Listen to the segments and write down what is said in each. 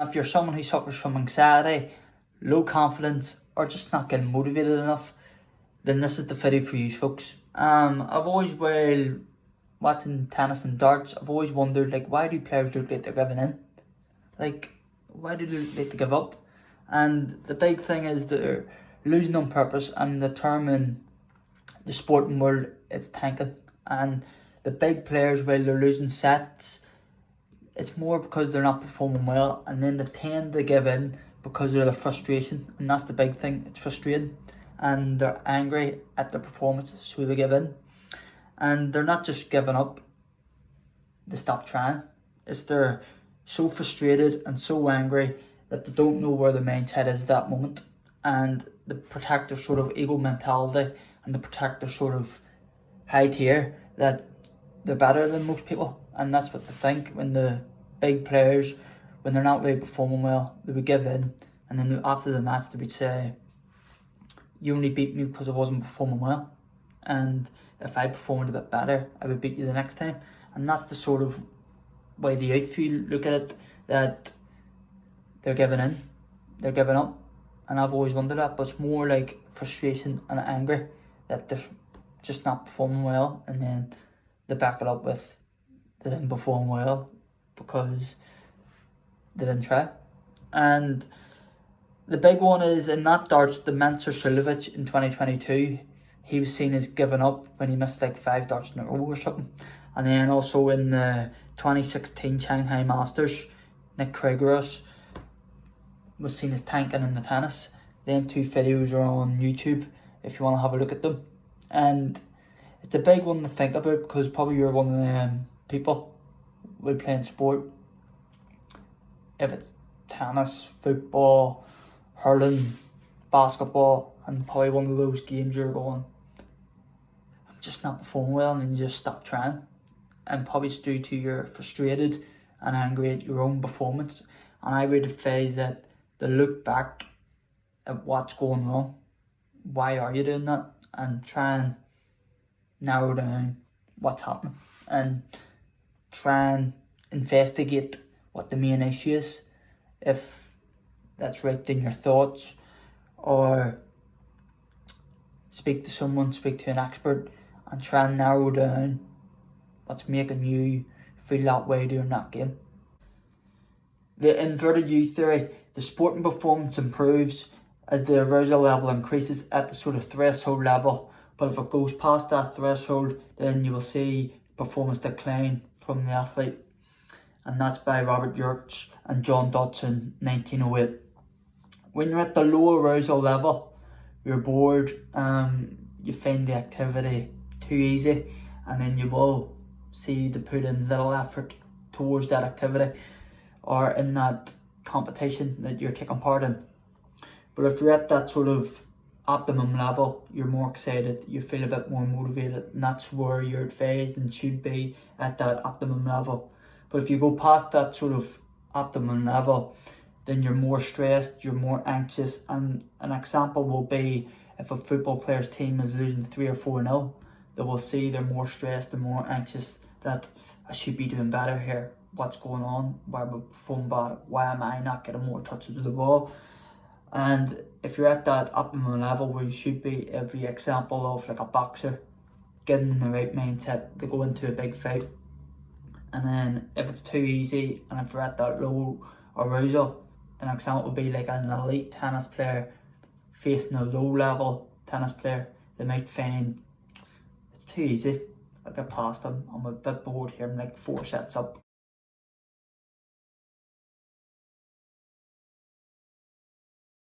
If you're someone who suffers from anxiety, low confidence, or just not getting motivated enough, then this is the video for you folks. I've always, while watching tennis and darts, I've always wondered, like, why do players look like they're giving in? Like, why do they look like they give up? And the big thing is they're losing on purpose, and the term in the sporting world, it's tanking. And the big players, while they're losing sets, it's more because they're not performing well, and then they tend to give in because of the frustration, and that's the big thing. It's frustrating, and they're angry at their performance, so they give in. And they're not just giving up, they stop trying. It's they're so frustrated and so angry that they don't know where their mindset is at that moment, and they protect their sort of ego mentality, and they protect their sort of high tier that they're better than most people. And that's what they think. When the big players, when they're not really performing well, they would give in, and then after the match they would say, you only beat me because I wasn't performing well, and if I performed a bit better, I would beat you the next time. And that's the sort of way the outfield look at it, that they're giving in, they're giving up. And I've always wondered that, but it's more like frustration and anger that they're just not performing well, and then they back it up with they didn't perform well because they didn't try. And the big one is in that darts, the Mentor Silovic in 2022, he was seen as giving up when he missed like 5 darts in a row or something. And then also in the 2016 Shanghai Masters, Nick Kyrgios was seen as tanking in the tennis. Them 2 videos are on YouTube if you want to have a look at them. And it's a big one to think about, because probably you're one of them people with playing sport. If it's tennis, football, hurling, basketball, and probably one of those games you're going, I'm just not performing well, and then you just stop trying. And probably it's due to you're frustrated and angry at your own performance. And I would advise that to look back at what's going wrong. Why are you doing that? And try and narrow down what's happening, and try and investigate what the main issue is, if that's right in your thoughts, or speak to someone, speak to an expert, and try and narrow down what's making you feel that way during that game. The inverted U theory, the sporting performance improves as the arousal level increases at the sort of threshold level, but if it goes past that threshold, then you will see performance decline from the athlete. And that's by Robert Yerkes and John Dodson, 1908. When you're at the low arousal level, you're bored, you find the activity too easy, and then you will see to put in little effort towards that activity or in that competition that you're taking part in. But if you're at that sort of optimum level, you're more excited, you feel a bit more motivated, and that's where you're advised and should be, at that optimum level. But if you go past that sort of optimum level, then you're more stressed, you're more anxious. And an example will be if a football player's team is losing 3 or 4-0, they will see they're more stressed and more anxious, that I should be doing better here. What's going on? Why am I performing bad? Why am I not getting more touches with the ball? And if you're at that optimum level where you should be, every example of like a boxer getting in the right mindset to go into a big fight. And then if it's too easy, and if you're at that low arousal, an example would be like an elite tennis player facing a low level tennis player. They might find it's too easy, I get past them, I'm a bit bored here, I'm like 4 sets up.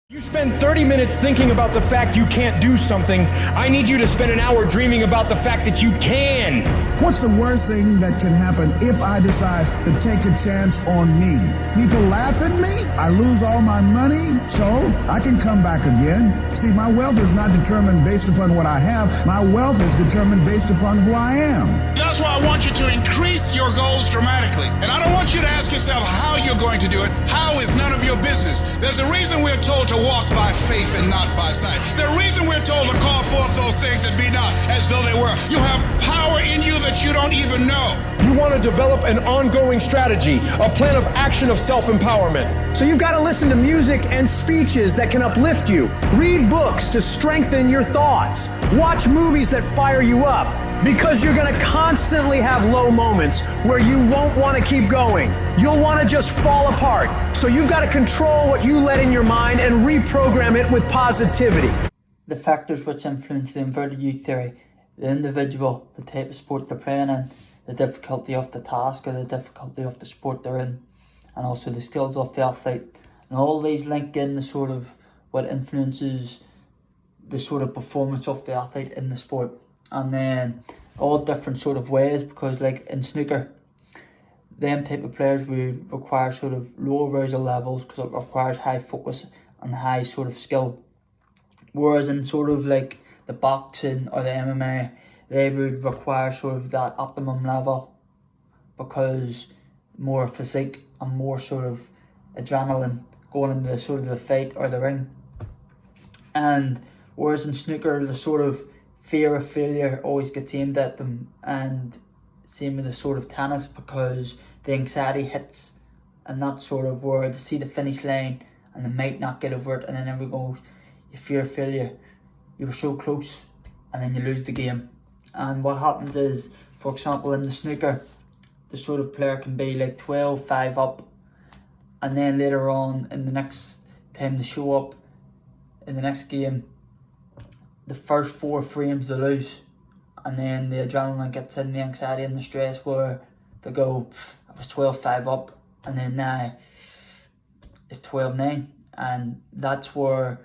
You spend 30 minutes thinking about the fact you can't do something. I need you to spend an hour dreaming about the fact that you can. What's the worst thing that can happen if I decide to take a chance on me? People laugh at me, I lose all my money, so I can come back again. See, my wealth is not determined based upon what I have. My wealth is determined based upon who I am. That's why I want you to increase your goals dramatically. And I don't want you to ask yourself how you're going to do it. How is none of your business. There's a reason we're told to walk by faith and not by sight. The reason we're told to call forth those things that be not as though they were. You have power in you that you don't even know. You want to develop an ongoing strategy, a plan of action of self-empowerment. So you've got to listen to music and speeches that can uplift you. Read books to strengthen your thoughts. Watch movies that fire you up, because you're going to constantly have low moments where you won't want to keep going. You'll want to just fall apart. So you've got to control what you let in your mind and reprogram it with positivity. The factors which influence the inverted U theory: the individual, the type of sport they're playing in, the difficulty of the task or the difficulty of the sport they're in, and also the skills of the athlete. And all these link in the sort of what influences the sort of performance of the athlete in the sport. And then all different sort of ways, because like in snooker, them type of players would require sort of low arousal levels because it requires high focus and high sort of skill. Whereas in sort of like the boxing or the MMA, they would require sort of that optimum level because more physique and more sort of adrenaline going into the sort of the fight or the ring. And whereas in snooker, the sort of fear of failure always gets aimed at them, and same with the sort of tennis, because the anxiety hits, and that's sort of where they see the finish line and they might not get over it, and then everyone goes, you fear of failure, you were so close, and then you lose the game. And what happens is, for example, in the snooker, the sort of player can be like 12-5 up, and then later on in the next time they show up in the next game, the first 4 frames they lose, and then the adrenaline gets in, the anxiety and the stress, where they go, I was 12-5 up, and then now it's 12-9, and that's where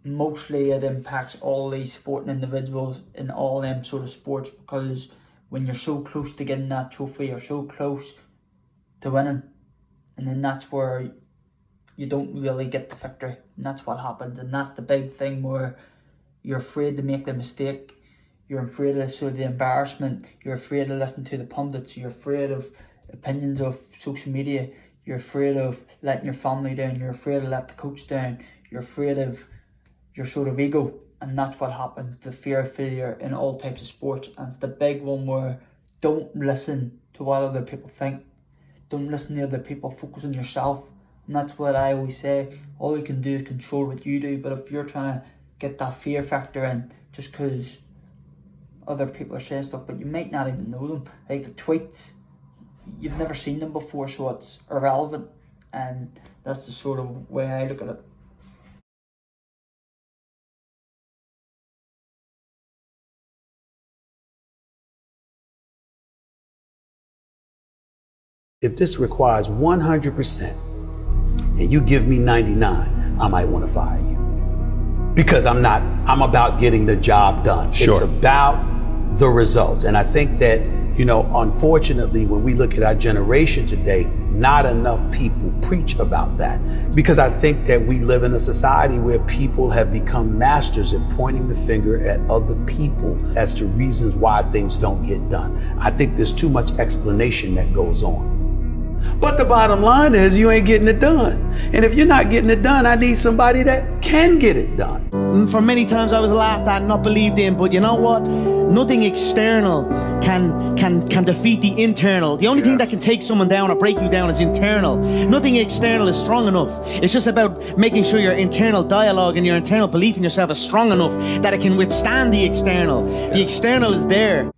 mostly it impacts all these sporting individuals in all them sort of sports, because when you're so close to getting that trophy, you're so close to winning, and then that's where you don't really get the victory, and that's what happens. And that's the big thing, where you're afraid to make the mistake, you're afraid of sort of the embarrassment, you're afraid to listen to the pundits, you're afraid of opinions of social media, you're afraid of letting your family down, you're afraid to let the coach down, you're afraid of your sort of ego. And that's what happens, the fear of failure in all types of sports. And it's the big one, where don't listen to what other people think, don't listen to other people, focus on yourself. And that's what I always say, all you can do is control what you do. But if you're trying to get that fear factor in just because other people are saying stuff, but you might not even know them, like the tweets, you've never seen them before, so it's irrelevant. And that's the sort of way I look at it. If this requires 100% and you give me 99, I might want to fire you. Because I'm about getting the job done. Sure. It's about the results. And I think that, unfortunately, when we look at our generation today, not enough people preach about that. Because I think that we live in a society where people have become masters at pointing the finger at other people as to reasons why things don't get done. I think there's too much explanation that goes on. But the bottom line is you ain't getting it done. And if you're not getting it done, I need somebody that can get it done. For many times I was laughed at and not believed in, but you know what? Nothing external can defeat the internal. The only thing that can take someone down or break you down is internal. Nothing external is strong enough. It's just about making sure your internal dialogue and your internal belief in yourself is strong enough that it can withstand the external. The external is there.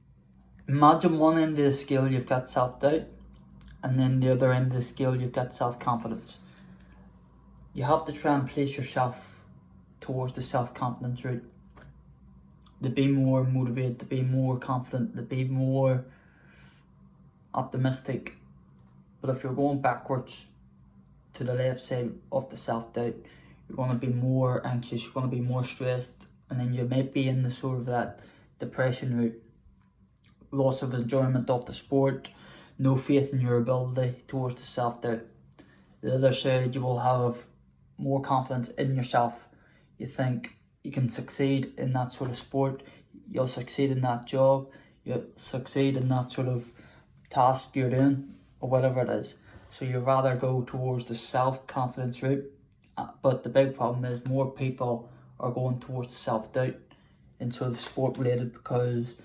Imagine one end of the scale you've got self-doubt, and then the other end of the scale you've got self-confidence. You have to try and place yourself towards the self-confidence route, to be more motivated, to be more confident, to be more optimistic. But if you're going backwards to the left side of the self-doubt, you're going to be more anxious, you're going to be more stressed, and then you might be in the sort of that depression route, loss of enjoyment of the sport, no faith in your ability towards the self-doubt. The other side, you will have more confidence in yourself. You think you can succeed in that sort of sport, you'll succeed in that job, you'll succeed in that sort of task you're doing, or whatever it is. So you'd rather go towards the self-confidence route. But the big problem is more people are going towards the self-doubt and sort of sport related, because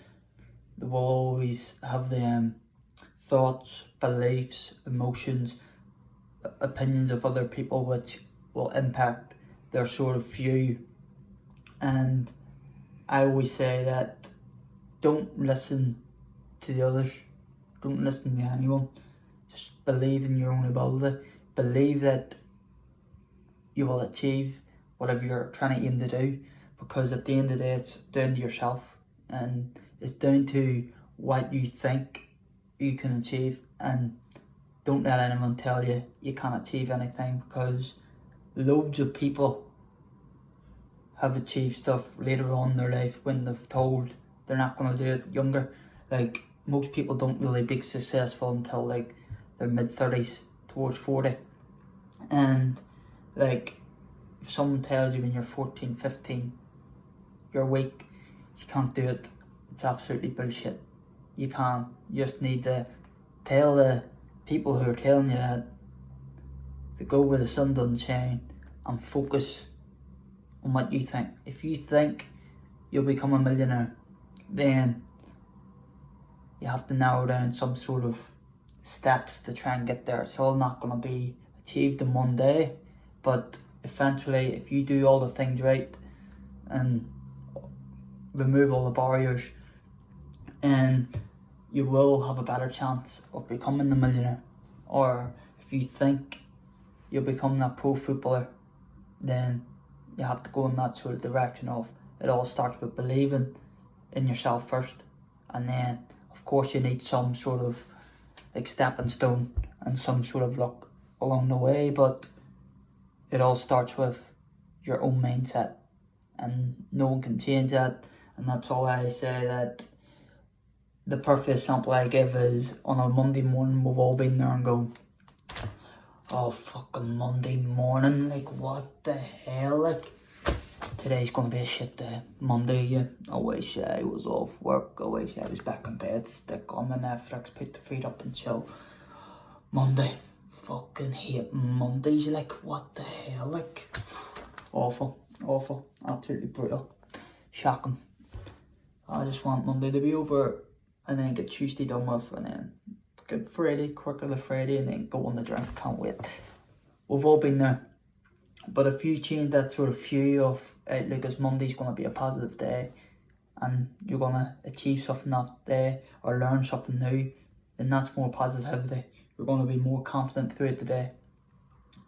They will always have the thoughts, beliefs, emotions, opinions of other people which will impact their sort of view. And I always say that don't listen to the others, don't listen to anyone, just believe in your own ability, believe that you will achieve whatever you're trying to aim to do, because at the end of the day it's down to yourself and it's down to what you think you can achieve. And don't let anyone tell you you can't achieve anything, because loads of people have achieved stuff later on in their life when they've told they're not going to do it younger. Like, most people don't really be successful until like their mid-30s towards 40. And like, if someone tells you when you're 14, 15 you're weak, you can't do it, it's absolutely bullshit. You can't. You just need to tell the people who are telling you that to go where the sun doesn't shine and focus on what you think. If you think you'll become a millionaire, then you have to narrow down some sort of steps to try and get there. It's all not going to be achieved in one day, but eventually, if you do all the things right and remove all the barriers, and you will have a better chance of becoming a millionaire. Or if you think you'll become that pro footballer, then you have to go in that sort of direction of, it all starts with believing in yourself first, and then of course you need some sort of like stepping stone and some sort of luck along the way, but it all starts with your own mindset, and no one can change that. And that's all I say, that the perfect example I give is on a Monday morning we've all been there and go, oh fucking Monday morning, like what the hell, like today's gonna be a shit day. Monday again, I wish I was off work, I wish I was back in bed, stick on the Netflix, put the feet up and chill. Monday, fucking hate Mondays, like what the hell, like awful, absolutely brutal, shocking. I just want Monday to be over and then get Tuesday done with, and then get Friday, quicker than Friday, and then go on the drink. Can't wait. We've all been there. But if you change that sort of view of outlook as Monday's going to be a positive day and you're going to achieve something that day or learn something new, then that's more positivity. You're going to be more confident throughout the day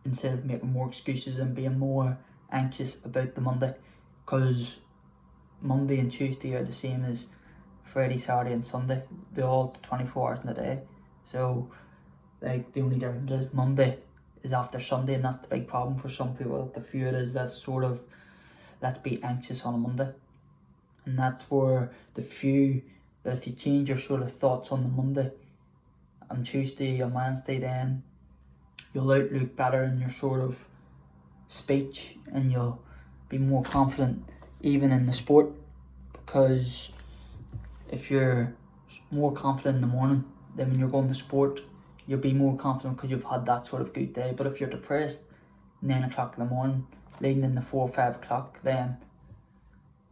instead of making more excuses and being more anxious about the Monday, because Monday and Tuesday are the same as Friday, Saturday and Sunday. They're all 24 hours in a day. So like the only difference is Monday is after Sunday, and that's the big problem for some people. The fear is that sort of, let's be anxious on a Monday. And that's where the few, that if you change your sort of thoughts on the Monday and Tuesday and Wednesday, then you'll outlook better in your sort of speech and you'll be more confident even in the sport, because if you're more confident in the morning, then when you're going to sport you'll be more confident because you've had that sort of good day. But if you're depressed 9 o'clock in the morning leading into 4 or 5 o'clock, then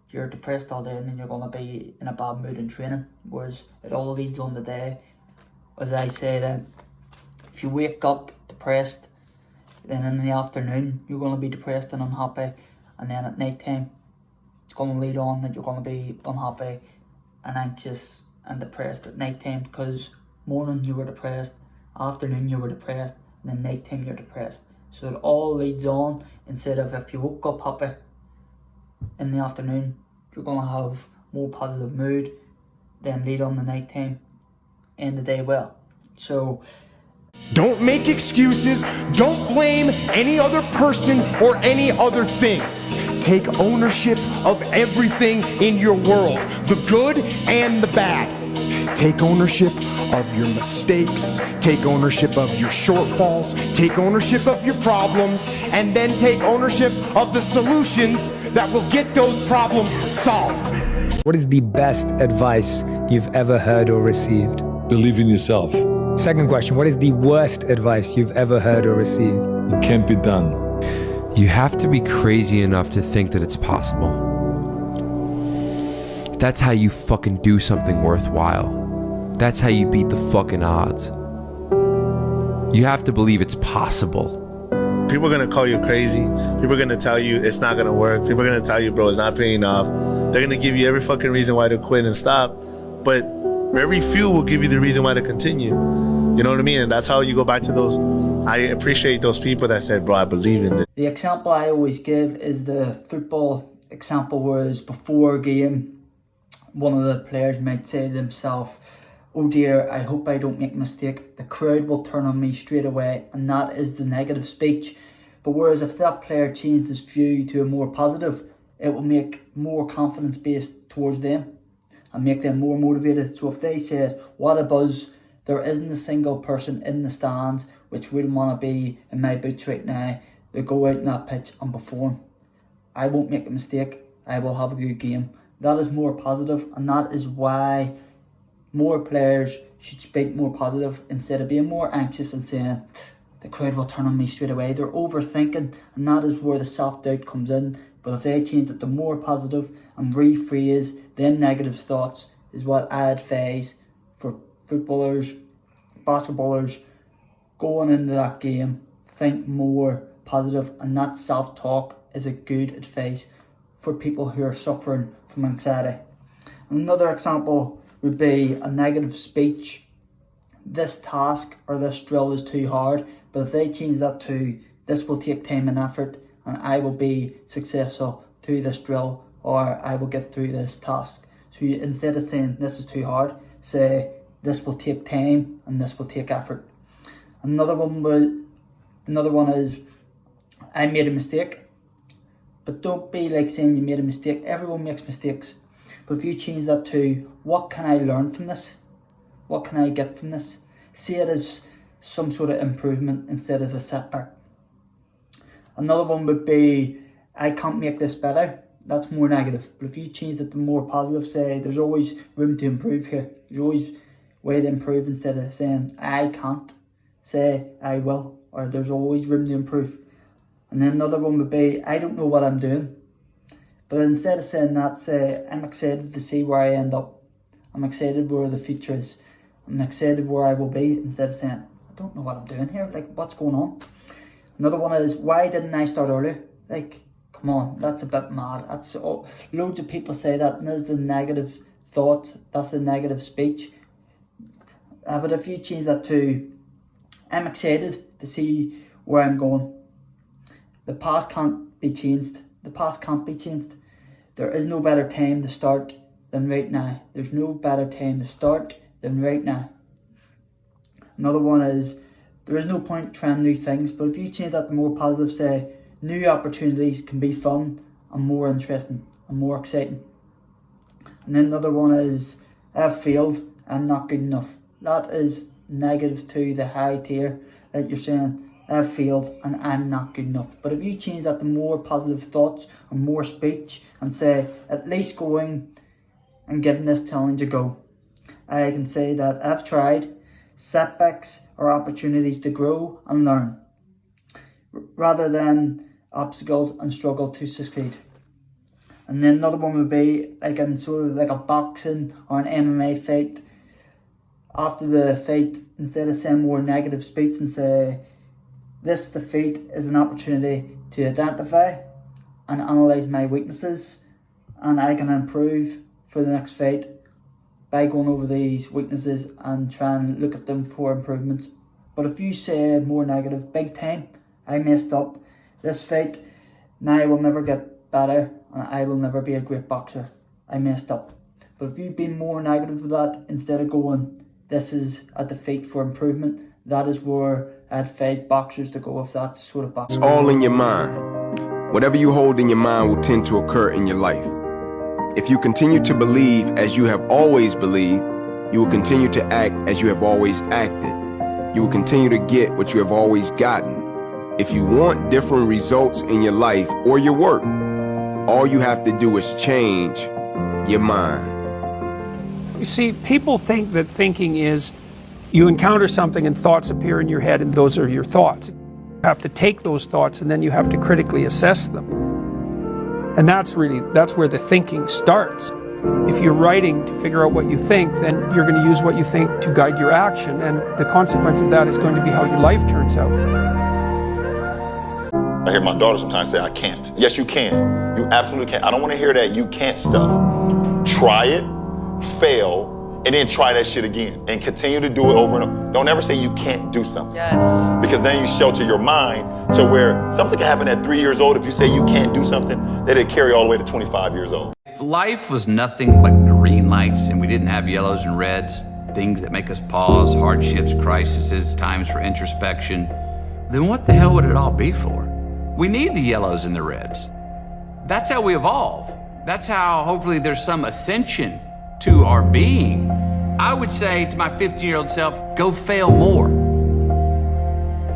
you're depressed all day and then you're going to be in a bad mood in training, whereas it all leads on the day. As I say, then if you wake up depressed, then in the afternoon you're going to be depressed and unhappy, and then at night time it's going to lead on that you're going to be unhappy and anxious and depressed at night time, because morning you were depressed, afternoon you were depressed, and then night time you're depressed. So it all leads on, instead of if you woke up happy in the afternoon, you're going to have more positive mood, then lead on the night time, end the day well. So Don't make excuses. Don't blame any other person or any other thing. Take ownership of everything in your world, the good and the bad. Take ownership of your mistakes. Take ownership of your shortfalls. Take ownership of your problems. And then take ownership of the solutions that will get those problems solved. What is the best advice you've ever heard or received? Believe in yourself. Second question, what is the worst advice you've ever heard or received? It can't be done. You have to be crazy enough to think that it's possible. That's how you fucking do something worthwhile. That's how you beat the fucking odds. You have to believe it's possible. People are gonna call you crazy. People are gonna tell you it's not gonna work. People are gonna tell you, bro, it's not paying off. They're gonna give you every fucking reason why to quit and stop. But every few will give you the reason why to continue. You know what I mean? And that's how you go back to those. I appreciate those people that said, bro, I believe in this. The example I always give is the football example, whereas before a game, one of the players might say to themselves, oh dear, I hope I don't make a mistake. The crowd will turn on me straight away, and that is the negative speech. But whereas if that player changed his view to a more positive, it will make more confidence based towards them and make them more motivated. So if they said, what a buzz, there isn't a single person in the stands which wouldn't want to be in my boots right now, they go out in that pitch and perform. I won't make a mistake, I will have a good game. That is more positive, and that is why more players should speak more positive instead of being more anxious and saying, the crowd will turn on me straight away. They're overthinking, and that is where the self-doubt comes in. But if they change it to more positive and rephrase them negative thoughts, is what I advise for footballers, basketballers, going into that game, think more positive, and that self-talk is a good advice for people who are suffering from anxiety. Another example would be a negative speech. This task or this drill is too hard, but if they change that to, this will take time and effort, and I will be successful through this drill, or I will get through this task. So you, instead of saying this is too hard, say this will take time and this will take effort. Another one is, I made a mistake. But don't be like saying you made a mistake. Everyone makes mistakes. But if you change that to, what can I learn from this? What can I get from this? See it as some sort of improvement instead of a setback. Another one would be, I can't make this better. That's more negative. But if you change it to more positive, say, there's always room to improve here. There's always way to improve, instead of saying, I can't. Say, I will. Or there's always room to improve. And then another one would be, I don't know what I'm doing. But instead of saying that, say, I'm excited to see where I end up. I'm excited where the future is. I'm excited where I will be. Instead of saying, I don't know what I'm doing here. Like, what's going on? Another one is, why didn't I start earlier? Like, come on, that's a bit mad. That's loads of people say that, and there's the negative thoughts. That's the negative speech. But if you change that to, I'm excited to see where I'm going. The past can't be changed. The past can't be changed. There is no better time to start than right now. There's no better time to start than right now. Another one is, there is no point trying new things. But if you change that to more positive, say, new opportunities can be fun and more interesting and more exciting. And then another one is, I've failed, I'm not good enough. That is negative to the high tier, that you're saying, I've failed and I'm not good enough. But if you change that to more positive thoughts and more speech and say, at least going and giving this challenge a go, I can say that I've tried. Setbacks are opportunities to grow and learn, rather than obstacles and struggle to succeed. And then another one would be like in sort of like a boxing or an MMA fight. After the fight, instead of saying more negative speech and say, this defeat is an opportunity to identify and analyse my weaknesses, and I can improve for the next fight by going over these weaknesses and try and look at them for improvements. But if you say more negative, big time, I messed up, this fight, now I will never get better and I will never be a great boxer, I messed up. But if you be more negative with that, instead of going, this is a defeat for improvement, that is where I advise boxers to go, if that's the sort of boxer. It's all in your mind. Whatever you hold in your mind will tend to occur in your life. If you continue to believe as you have always believed, you will continue to act as you have always acted. You will continue to get what you have always gotten. If you want different results in your life or your work, all you have to do is change your mind. You see, people think that thinking is you encounter something and thoughts appear in your head and those are your thoughts. You have to take those thoughts and then you have to critically assess them. And that's where the thinking starts. If you're writing to figure out what you think, then you're going to use what you think to guide your action, and the consequence of that is going to be how your life turns out. I hear my daughter sometimes say, I can't. Yes, you can. You absolutely can. I don't want to hear that you can't stuff. Try it, fail, and then try that shit again and continue to do it over and over. Don't ever say you can't do something. Yes. Because then you shelter your mind to where something can happen at 3 years old. If you say you can't do something, that it carry all the way to 25 years old. If life was nothing but green lights and we didn't have yellows and reds, things that make us pause, hardships, crises, times for introspection, then what the hell would it all be for? We need the yellows and the reds. That's how we evolve. That's how hopefully there's some ascension to our being. I would say to my 50-year-old self, go fail more.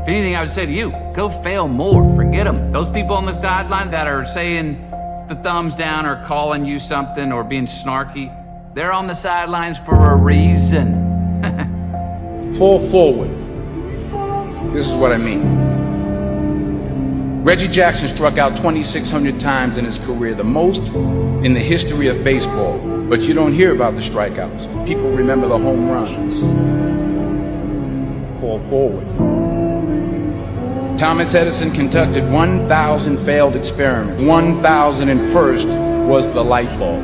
If anything, I would say to you, go fail more. Forget them. Those people on the sideline that are saying the thumbs down or calling you something or being snarky, they're on the sidelines for a reason. Fall forward. This is what I mean. Reggie Jackson struck out 2,600 times in his career, the most in the history of baseball. But you don't hear about the strikeouts. People remember the home runs. Fall forward. Thomas Edison conducted 1,000 failed experiments. 1,001st was the light bulb.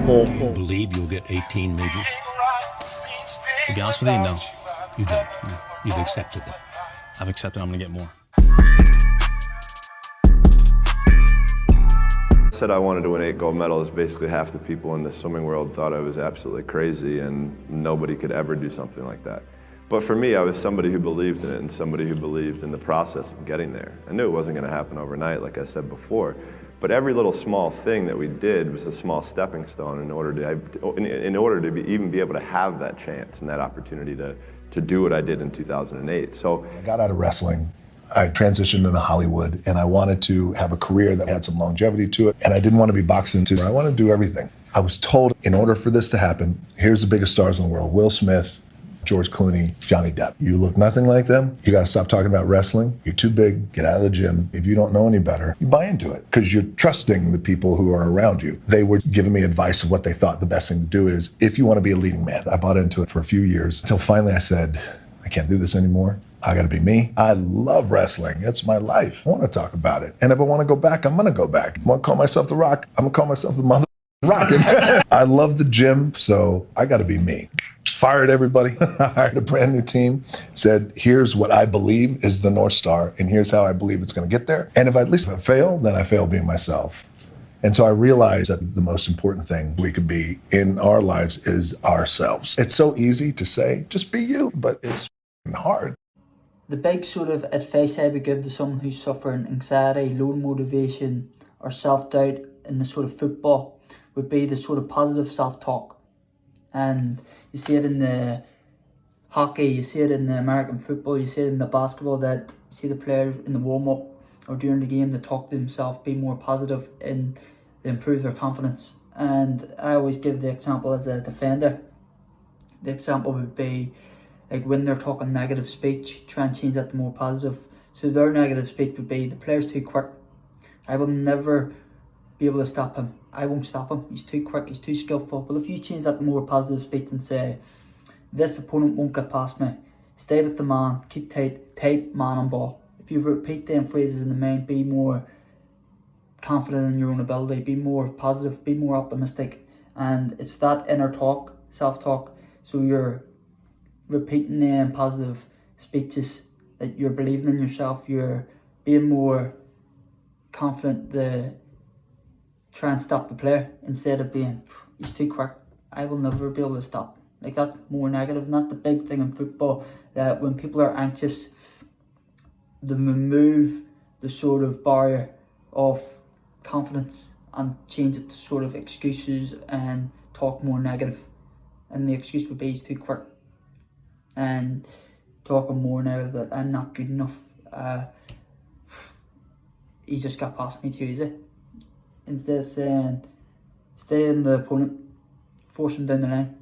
Fall forward. You believe you'll get 18 majors? To be honest with you, no. You do. You've accepted it. I've accepted I'm going to get more. I said I wanted to win 8 gold medals. Basically half the people in the swimming world thought I was absolutely crazy and nobody could ever do something like that. But for me, I was somebody who believed in it and somebody who believed in the process of getting there. I knew it wasn't going to happen overnight, like I said before, but every little small thing that we did was a small stepping stone in order to even be able to have that chance and that opportunity to do what I did in 2008. So I got out of wrestling. I transitioned into Hollywood, and I wanted to have a career that had some longevity to it, and I didn't want to be boxing too. I wanted to do everything. I was told in order for this to happen, here's the biggest stars in the world, Will Smith, George Clooney, Johnny Depp. You look nothing like them. You got to stop talking about wrestling. You're too big. Get out of the gym. If you don't know any better, you buy into it because you're trusting the people who are around you. They were giving me advice of what they thought the best thing to do is if you want to be a leading man. I bought into it for a few years until finally I said, I can't do this anymore. I got to be me. I love wrestling. It's my life. I want to talk about it. And if I want to go back, I'm going to go back. I want to call myself The Rock. I'm going to call myself the mother Rock. I love the gym, so I got to be me. Fired everybody, hired a brand new team, said, here's what I believe is the North Star, and here's how I believe it's going to get there. And if I fail, then I fail being myself. And so I realized that the most important thing we could be in our lives is ourselves. It's so easy to say, just be you, but it's hard. The big sort of advice I would give to someone who's suffering anxiety, low motivation, or self-doubt in the sort of football would be the sort of positive self-talk. And you see it in the hockey, you see it in the American football, you see it in the basketball, that you see the players in the warm-up or during the game that talk to themselves, be more positive and they improve their confidence. And I always give the example as a defender. The example would be like when they're talking negative speech, try and change that to more positive. So their negative speech would be, the player's too quick. I will never be able to stop him. I won't stop him. He's too quick. He's too skillful. But if you change that to more positive speech and say, this opponent won't get past me. Stay with the man. Keep tight man on ball. If you repeat them phrases in the mind, be more confident in your own ability. Be more positive. Be more optimistic. And it's that inner talk, self-talk. So you're repeating them positive speeches that you're believing in yourself. You're being more confident to try and stop the player instead of being, he's too quick. I will never be able to stop. Like that's more negative, and that's the big thing in football, that when people are anxious, they remove the sort of barrier of confidence and change it to sort of excuses and talk more negative. And the excuse would be, he's too quick. And talking more now that I'm not good enough. He just got past me too easy. Instead of saying, stay in the opponent, force him down the line.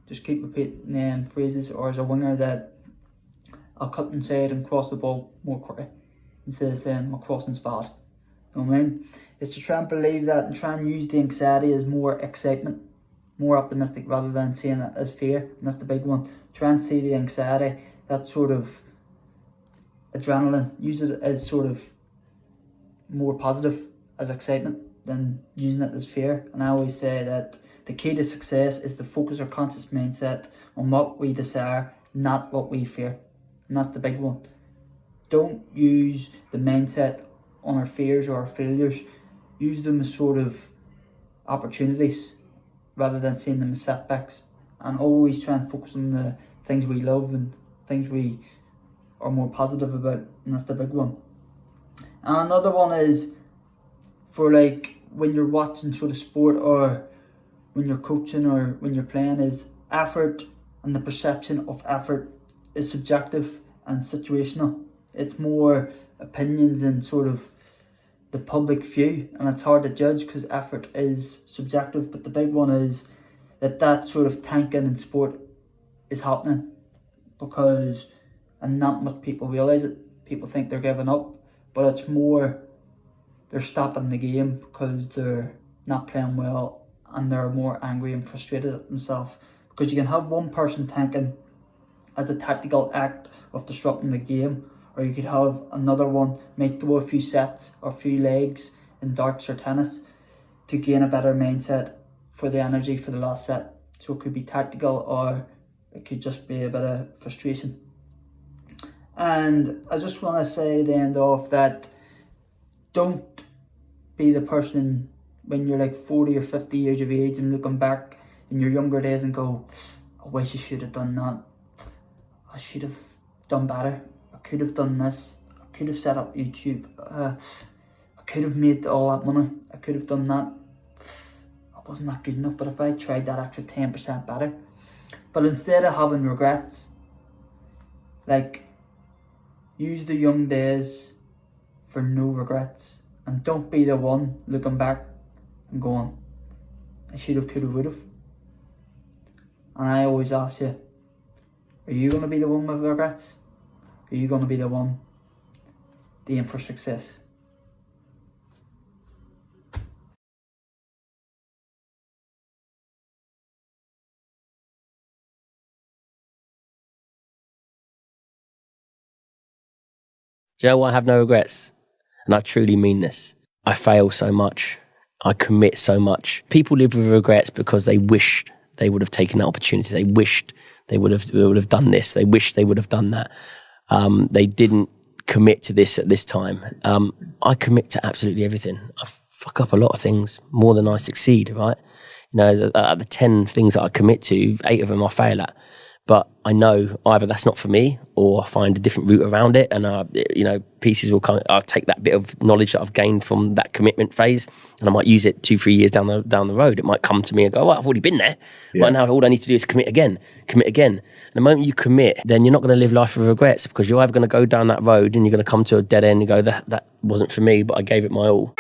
Just keep repeating phrases, or as a winger that I'll cut inside and cross the ball more quickly. Instead of saying, my crossing's bad. You know what I mean? It's to try and believe that and try and use the anxiety as more excitement, more optimistic, rather than seeing it as fear. And that's the big one. Try and see the anxiety, that sort of adrenaline, use it as sort of more positive, as excitement, than using it as fear. And I always say that the key to success is to focus our conscious mindset on what we desire, not what we fear. And that's the big one. Don't use the mindset on our fears or our failures. Use them as sort of opportunities rather than seeing them as setbacks. And always try and focus on the things we love and things we are more positive about. And that's the big one. And another one is for like when you're watching sort of sport or when you're coaching or when you're playing, is effort and the perception of effort is subjective and situational. It's more opinions and sort of the public view, and it's hard to judge because effort is subjective. But the big one is that sort of tanking in sport is happening because, and not much people realise it, people think they're giving up, but it's more they're stopping the game because they're not playing well and they're more angry and frustrated at themselves. Because you can have one person tanking as a tactical act of disrupting the game, or you could have another one may throw a few sets or a few legs in darts or tennis to gain a better mindset for the energy for the last set. So it could be tactical or it could just be a bit of frustration. And I just want to say at the end off that don't be the person when you're like 40 or 50 years of age and looking back in your younger days and go, I wish I should have done that. I should have done better. I could have done this. I could have set up YouTube. I could have made all that money. I could have done that. I wasn't that good enough, but if I tried that extra 10% better. But instead of having regrets, like, use the young days for no regrets. And don't be the one looking back and going, I should have, could have, would have. And I always ask you, are you going to be the one with regrets? Are you going to be the one to aim for success? Do you know what? I have no regrets. And I truly mean this. I fail so much. I commit so much. People live with regrets because they wished they would have taken that opportunity. They wished they would have done this. They wished they would have done that. They didn't commit to this at this time. I commit to absolutely everything. I fuck up a lot of things more than I succeed, right? You know, the 10 things that I commit to, 8 of them I fail at. But I know either that's not for me or I find a different route around it. And, pieces will come. I'll take that bit of knowledge that I've gained from that commitment phase and I might use it 2-3 years down the road. It might come to me and go, well, I've already been there. Yeah. Right now, all I need to do is commit again. And the moment you commit, then you're not going to live life with regrets because you're either going to go down that road and you're going to come to a dead end and go, that wasn't for me, but I gave it my all.